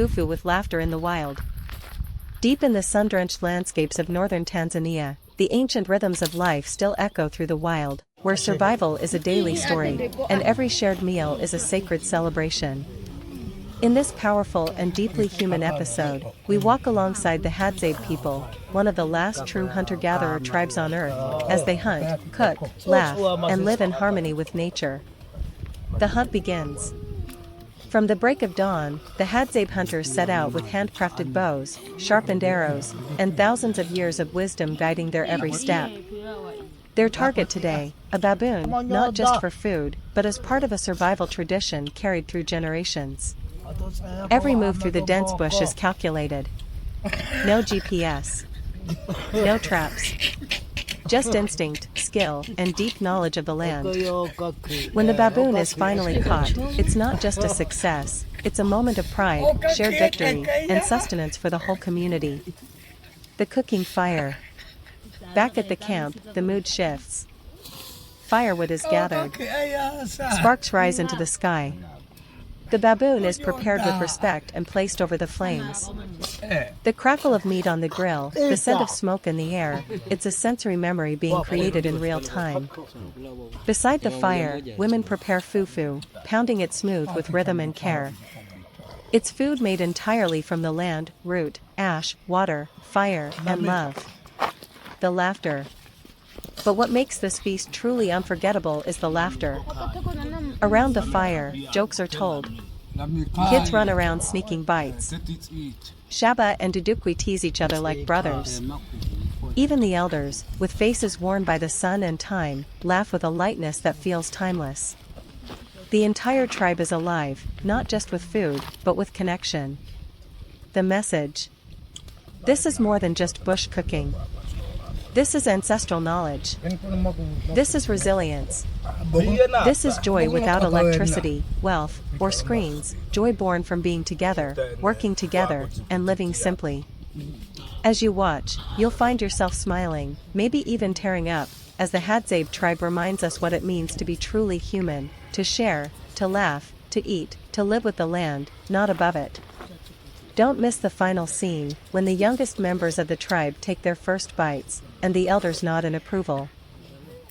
fufu with laughter in the wild. Deep in the sun-drenched landscapes of northern Tanzania, the ancient rhythms of life still echo through the wild, where survival is a daily story, and every shared meal is a sacred celebration. In this powerful and deeply human episode, we walk alongside the Hadzabe people, one of the last true hunter-gatherer tribes on Earth, as they hunt, cook, laugh, and live in harmony with nature. The hunt begins. From the break of dawn, the Hadzabe hunters set out with handcrafted bows, sharpened arrows, and thousands of years of wisdom guiding their every step. Their target today, a baboon, not just for food, but as part of a survival tradition carried through generations. Every move through the dense bush is calculated. No GPS. No traps. Just instinct, skill, and deep knowledge of the land. When the baboon is finally caught, it's not just a success, it's a moment of pride, shared victory, and sustenance for the whole community. The cooking fire. Back at the camp, the mood shifts. Firewood is gathered. Sparks rise into the sky. The baboon is prepared with respect and placed over the flames. The crackle of meat on the grill, the scent of smoke in the air, it's a sensory memory being created in real time. Beside the fire, women prepare fufu, pounding it smooth with rhythm and care. It's food made entirely from the land, root, ash, water, fire, and love. The laughter. But what makes this feast truly unforgettable is the laughter. Around the fire, jokes are told. Kids run around sneaking bites. Shaba and Dudukwi tease each other like brothers. Even the elders, with faces worn by the sun and time, laugh with a lightness that feels timeless. The entire tribe is alive, not just with food, but with connection. The message. This is more than just bush cooking. This is ancestral knowledge. This is resilience. This is joy without electricity, wealth, or screens, joy born from being together, working together, and living simply. As you watch, you'll find yourself smiling, maybe even tearing up, as the Hadzabe tribe reminds us what it means to be truly human, to share, to laugh, to eat, to live with the land, not above it. Don't miss the final scene, when the youngest members of the tribe take their first bites, and the elders nod in approval.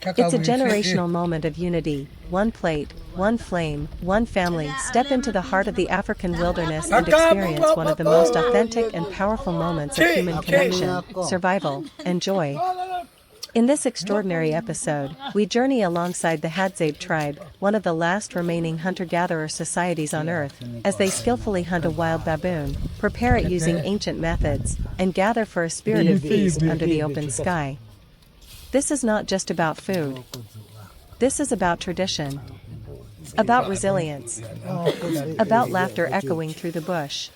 It's a generational moment of unity, one plate, one flame, one family. Step into the heart of the African wilderness and experience one of the most authentic and powerful moments of human connection, survival, and joy. In this extraordinary episode, we journey alongside the Hadzabe tribe, one of the last remaining hunter-gatherer societies on Earth, as they skillfully hunt a wild baboon, prepare it using ancient methods, and gather for a spirited feast under the open sky. This is not just about food. This is about tradition. About resilience. About laughter echoing through the bush.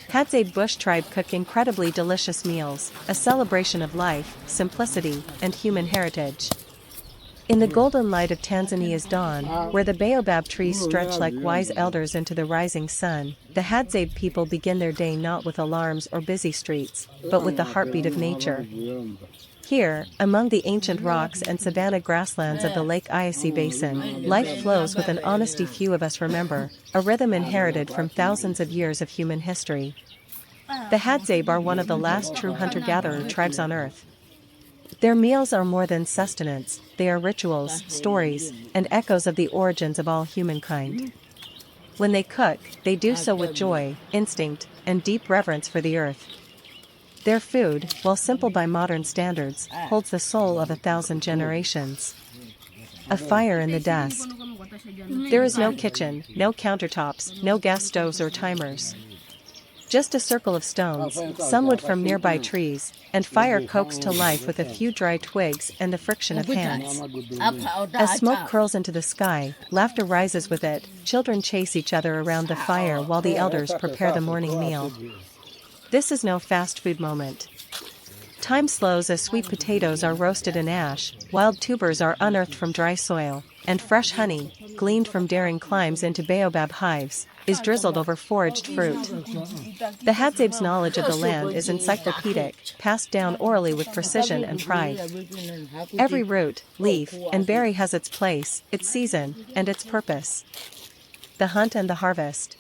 Hadzabe bush tribe cook incredibly delicious meals, a celebration of life, simplicity, and human heritage. In the golden light of Tanzania's dawn, where the baobab trees stretch like wise elders into the rising sun, the Hadzabe people begin their day not with alarms or busy streets, but with the heartbeat of nature. Here, among the ancient rocks and savanna grasslands of the Lake Eyasi Basin, life flows with an honesty few of us remember, a rhythm inherited from thousands of years of human history. The Hadzabe are one of the last true hunter-gatherer tribes on Earth. Their meals are more than sustenance, they are rituals, stories, and echoes of the origins of all humankind. When they cook, they do so with joy, instinct, and deep reverence for the earth. Their food, while simple by modern standards, holds the soul of 1,000 generations. A fire in the desk. There is no kitchen, no countertops, no gas stoves or timers. Just a circle of stones, some wood from nearby trees, and fire coaxed to life with a few dry twigs and the friction of hands. As smoke curls into the sky, laughter rises with it, children chase each other around the fire while the elders prepare the morning meal. This is no fast food moment. Time slows as sweet potatoes are roasted in ash, wild tubers are unearthed from dry soil, and fresh honey, gleaned from daring climbs into baobab hives, is drizzled over foraged fruit. The Hadzabe's knowledge of the land is encyclopedic, passed down orally with precision and pride. Every root, leaf, and berry has its place, its season, and its purpose. The hunt and the harvest.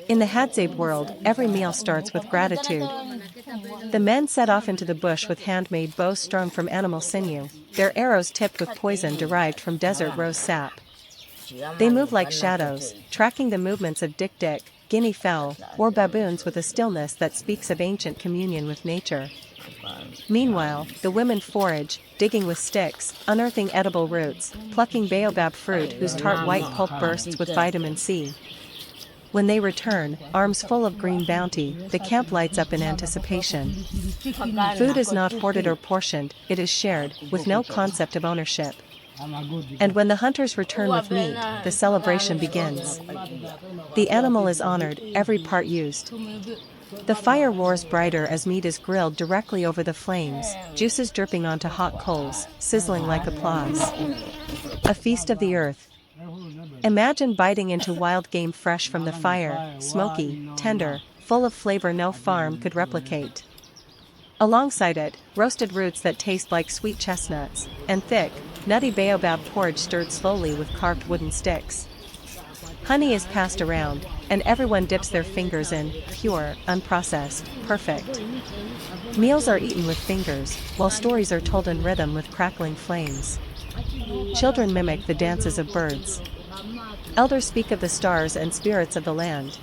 In the Hadzabe world, every meal starts with gratitude. The men set off into the bush with handmade bows strung from animal sinew, their arrows tipped with poison derived from desert rose sap. They move like shadows, tracking the movements of dik-dik, guinea fowl, or baboons with a stillness that speaks of ancient communion with nature. Meanwhile, the women forage, digging with sticks, unearthing edible roots, plucking baobab fruit whose tart white pulp bursts with vitamin C. When they return, arms full of green bounty, the camp lights up in anticipation. Food is not hoarded or portioned, it is shared, with no concept of ownership. And when the hunters return with meat, the celebration begins. The animal is honored, every part used. The fire roars brighter as meat is grilled directly over the flames, juices dripping onto hot coals, sizzling like applause. A feast of the earth. Imagine biting into wild game fresh from the fire, smoky, tender, full of flavor no farm could replicate. Alongside it, roasted roots that taste like sweet chestnuts, and thick, nutty baobab porridge stirred slowly with carved wooden sticks. Honey is passed around, and everyone dips their fingers in, pure, unprocessed, perfect. Meals are eaten with fingers, while stories are told in rhythm with crackling flames. Children mimic the dances of birds. Elders speak of the stars and spirits of the land.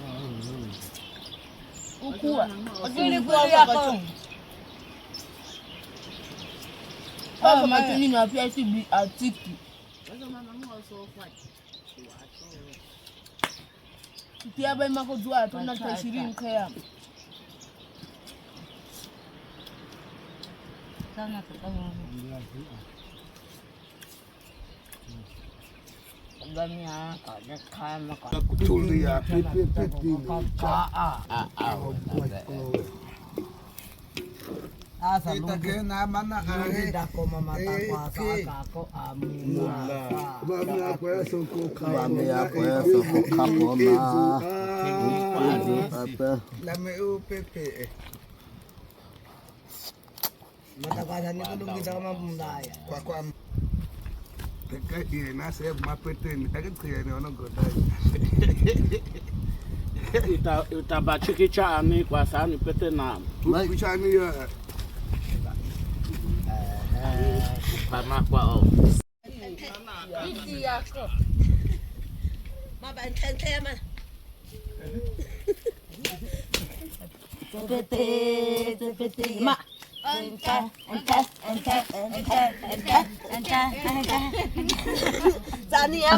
A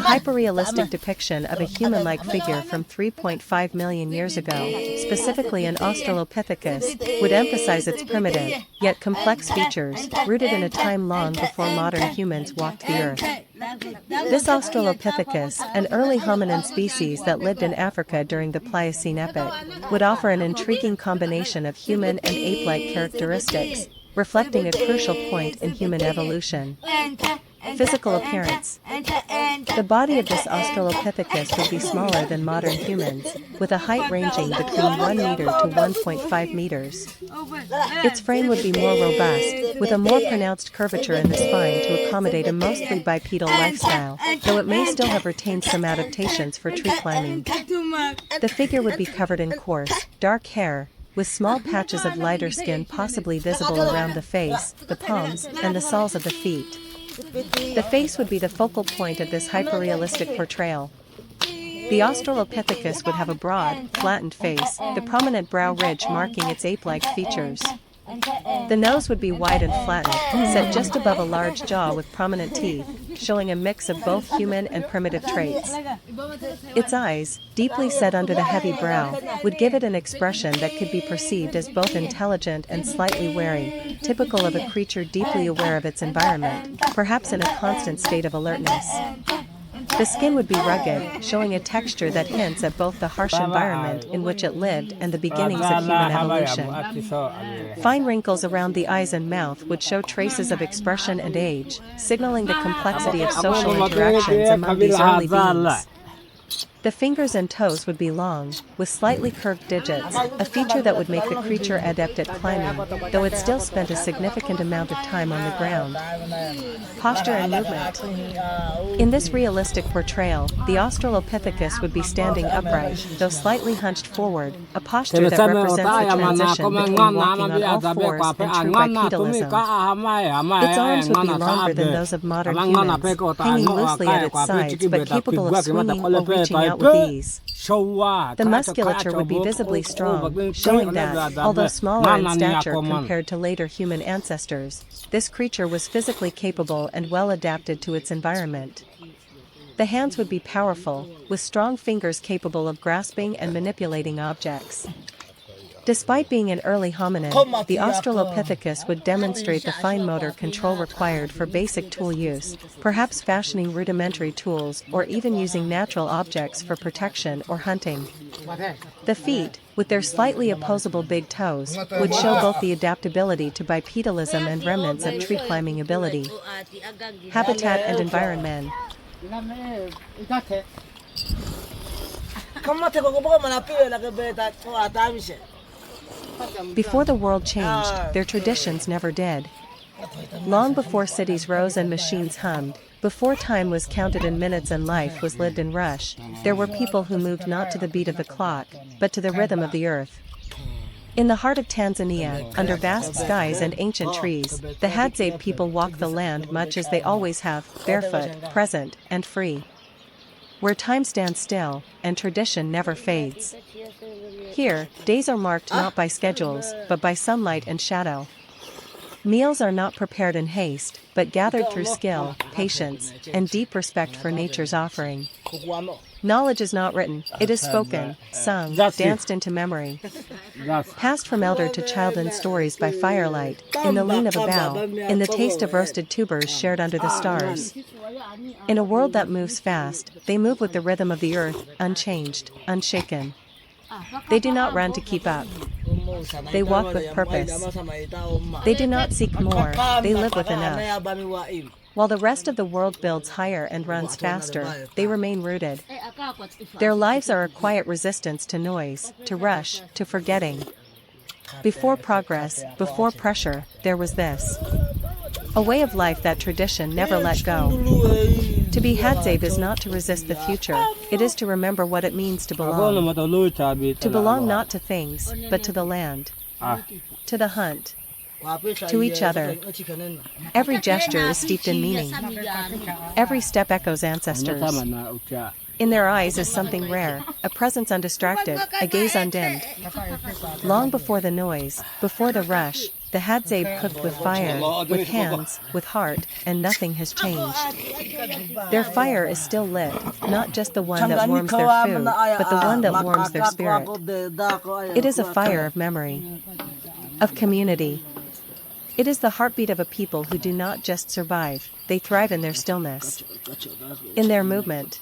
hyperrealistic depiction of a human-like figure from 3.5 million years ago, specifically an Australopithecus, would emphasize its primitive, yet complex features, rooted in a time long before modern humans walked the earth. This Australopithecus, an early hominin species that lived in Africa during the Pliocene epoch, would offer an intriguing combination of human and ape-like characteristics, reflecting a crucial point in human evolution. Physical appearance. The body of this Australopithecus would be smaller than modern humans, with a height ranging between 1 meter to 1.5 meters. Its frame would be more robust, with a more pronounced curvature in the spine to accommodate a mostly bipedal lifestyle, though it may still have retained some adaptations for tree climbing. The figure would be covered in coarse, dark hair, with small patches of lighter skin possibly visible around the face, the palms, and the soles of the feet. The face would be the focal point of this hyperrealistic portrayal. The Australopithecus would have a broad, flattened face, the prominent brow ridge marking its ape-like features. The nose would be wide and flattened, set just above a large jaw with prominent teeth, showing a mix of both human and primitive traits. Its eyes, deeply set under the heavy brow, would give it an expression that could be perceived as both intelligent and slightly wary, typical of a creature deeply aware of its environment, perhaps in a constant state of alertness. The skin would be rugged, showing a texture that hints at both the harsh environment in which it lived and the beginnings of human evolution. Fine wrinkles around the eyes and mouth would show traces of expression and age, signaling the complexity of social interactions among these early beings. The fingers and toes would be long, with slightly curved digits, a feature that would make the creature adept at climbing, though it still spent a significant amount of time on the ground. Posture and movement. In this realistic portrayal, the Australopithecus would be standing upright, though slightly hunched forward, a posture that represents the transition between walking on all fours and true bipedalism. Its arms would be longer than those of modern humans, hanging loosely at its sides but capable of swinging or reaching out with ease. The musculature would be visibly strong, showing that, although smaller in stature compared to later human ancestors, this creature was physically capable and well adapted to its environment. The hands would be powerful, with strong fingers capable of grasping and manipulating objects. Despite being an early hominin, the Australopithecus would demonstrate the fine motor control required for basic tool use, perhaps fashioning rudimentary tools or even using natural objects for protection or hunting. The feet, with their slightly opposable big toes, would show both the adaptability to bipedalism and remnants of tree climbing ability. Habitat and environment. Before the world changed, their traditions never did. Long before cities rose and machines hummed, Before time was counted in minutes and life was lived in rush, there were people who moved not to the beat of the clock, but to the rhythm of the earth. In the heart of Tanzania, under vast skies and ancient trees, the Hadzabe people walk the land much as they always have, barefoot, present, and free. Where time stands still, and tradition never fades. Here, days are marked not by schedules, but by sunlight and shadow. Meals are not prepared in haste, but gathered through skill, patience, and deep respect for nature's offering. Knowledge is not written, it is spoken, sung, danced into memory. Passed from elder to child in stories by firelight, in the lean of a bough, in the taste of roasted tubers shared under the stars. In a world that moves fast, they move with the rhythm of the earth, unchanged, unshaken. They do not run to keep up. They walk with purpose. They do not seek more, they live with enough. While the rest of the world builds higher and runs faster, they remain rooted. Their lives are a quiet resistance to noise, to rush, to forgetting. Before progress, before pressure, there was this. A way of life that tradition never let go. To be Hadzabe is not to resist the future, it is to remember what it means to belong. To belong not to things, but to the land. To the hunt. To each other. Every gesture is steeped in meaning. Every step echoes ancestors. In their eyes is something rare, a presence undistracted, a gaze undimmed. Long before the noise, before the rush, the Hadzabe cooked with fire, with hands, with heart, and nothing has changed. Their fire is still lit, not just the one that warms their food, but the one that warms their spirit. It is a fire of memory, of community. It is the heartbeat of a people who do not just survive, they thrive in their stillness, in their movement,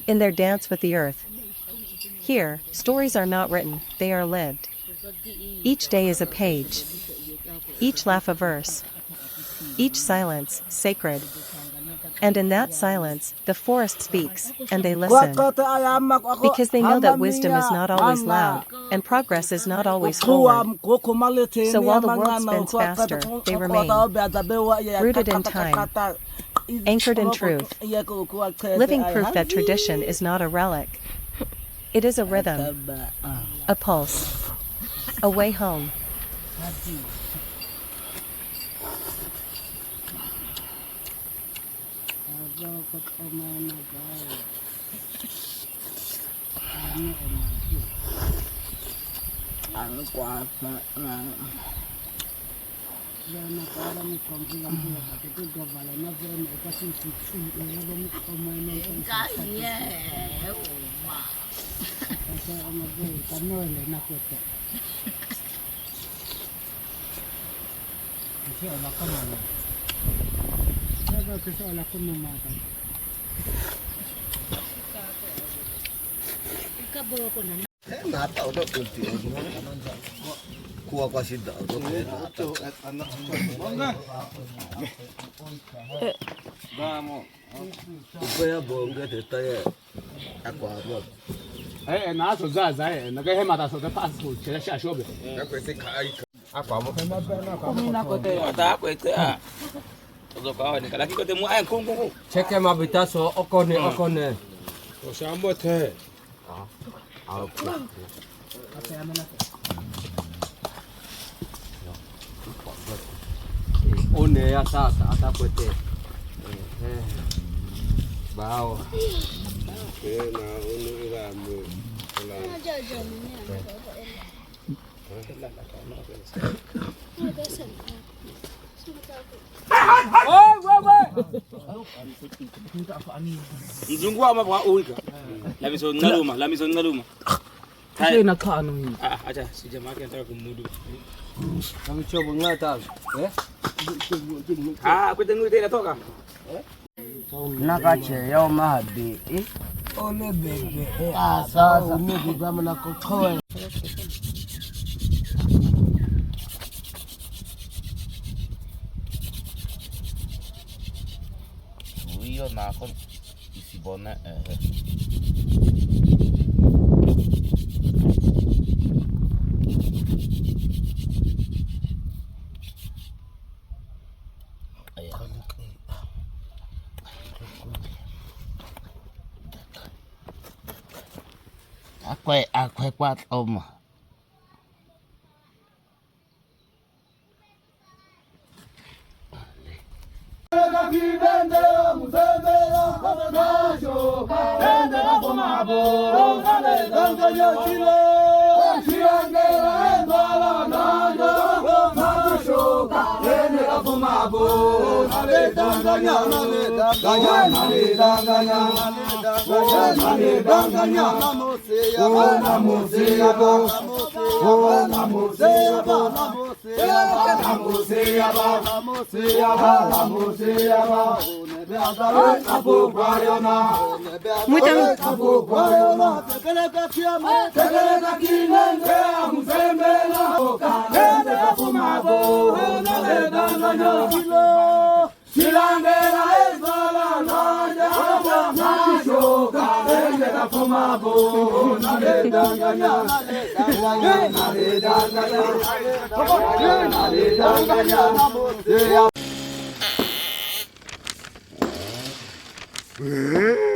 in their dance with the earth. Here, stories are not written, they are lived. Each day is a page. Each laugh a verse. Each silence, sacred. And in that silence, the forest speaks, and they listen. Because they know that wisdom is not always loud, and progress is not always forward. So while the world spins faster, they remain. Rooted in time. Anchored in truth. Living proof that tradition is not a relic. It is a rhythm. A pulse. A way home. Check my bitaso okone. One ya sasa atakwete. Bao. Na unu ila mu. Mzungu ama kwa uika. Lamiso ngaluma. Sasa inakaa nini? Acha si jamaa yake anataka kumudu. Namchobo ngata. Kwete ngui tena toka. Nakache yao mahadi. Ole bebe. Sasa umedi kama na kokoe. Io nasco si bonne akwe kwat om. Yeah.